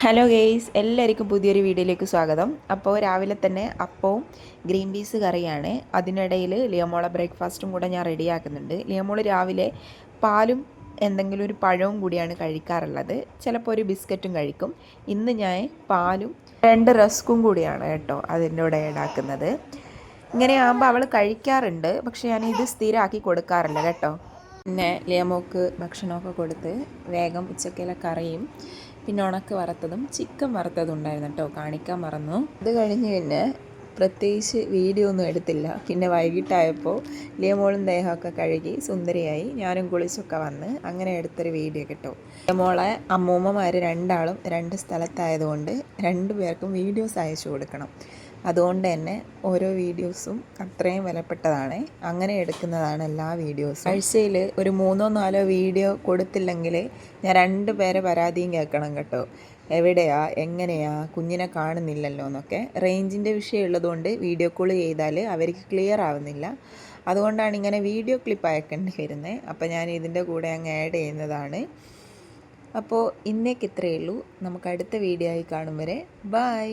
Hello guys, എല്ലാവർക്കും പുതിയൊരു വീഡിയോയിലേക്ക് സ്വാഗതം. അപ്പോൾ രാവിലെ തന്നെ അപ്പവും ഗ്രീൻ പീസ് കറിയാണ്. അതിനിടയിൽ ലിയമോളെ ബ്രേക്ക്ഫാസ്റ്റും കൂടെ ഞാൻ റെഡിയാക്കുന്നുണ്ട്. ലിയമോള് രാവിലെ പാലും എന്തെങ്കിലും ഒരു പഴവും കൂടിയാണ് കഴിക്കാറുള്ളത്. ചിലപ്പോൾ ഒരു ബിസ്ക്കറ്റും കഴിക്കും. ഇന്ന് ഞാൻ പാലും 2 റസ്ക്കും കൂടിയാണ് കേട്ടോ അതിൻ്റെ കൂടെ ഈടാക്കുന്നത്. ഇങ്ങനെ ആകുമ്പോൾ അവൾ കഴിക്കാറുണ്ട്, പക്ഷേ ഞാൻ ഇത് സ്ഥിരമാക്കി കൊടുക്കാറില്ല കേട്ടോ. പിന്നെ ലിയമോക്ക് ഭക്ഷണമൊക്കെ കൊടുത്ത് വേഗം ഉച്ചക്കയിലെ കറിയും പിന്നെ ഉണക്ക് വറുത്തതും ചിക്കൻ വറുത്തതും ഉണ്ടായിരുന്നു കേട്ടോ, കാണിക്കാൻ മറന്നു. അത് കഴിഞ്ഞ് പിന്നെ പ്രത്യേകിച്ച് വീഡിയോ ഒന്നും എടുത്തില്ല. പിന്നെ വൈകിട്ടായപ്പോൾ ലിയമോളും ദേഹമൊക്കെ കഴുകി സുന്ദരിയായി ഞാനും കുളിച്ചൊക്കെ വന്ന് അങ്ങനെ എടുത്തൊരു വീഡിയോ കേട്ടോ. ലിയമോളെ അമ്മൂമ്മമാർ രണ്ടാളും 2 സ്ഥലത്തായതുകൊണ്ട് 2 പേർക്കും വീഡിയോസ് അയച്ചു കൊടുക്കണം. അതുകൊണ്ട് തന്നെ ഓരോ വീഡിയോസും അത്രയും വിലപ്പെട്ടതാണ്. അങ്ങനെ എടുക്കുന്നതാണ് എല്ലാ വീഡിയോസും. ആഴ്ചയിൽ ഒരു 3-4 വീഡിയോ കൊടുത്തില്ലെങ്കിൽ ഞാൻ 2 പേരെ പരാതിയും കേൾക്കണം കേട്ടോ. എവിടെയാ, എങ്ങനെയാ, കുഞ്ഞിനെ കാണുന്നില്ലല്ലോ എന്നൊക്കെ. റേഞ്ചിൻ്റെ വിഷയം ഉള്ളതുകൊണ്ട് വീഡിയോ കോൾ ചെയ്താൽ അവർക്ക് ക്ലിയർ ആവുന്നില്ല. അതുകൊണ്ടാണ് ഇങ്ങനെ വീഡിയോ ക്ലിപ്പ് അയക്കേണ്ടി വരുന്നത്. അപ്പോൾ ഞാൻ ഇതിൻ്റെ കൂടെ അങ്ങ് ആഡ് ചെയ്യുന്നതാണ്. അപ്പോൾ ഇന്നേക്ക് ഇത്രയേ ഉള്ളൂ. നമുക്ക് അടുത്ത വീഡിയോ ആയി കാണും വരെ ബൈ.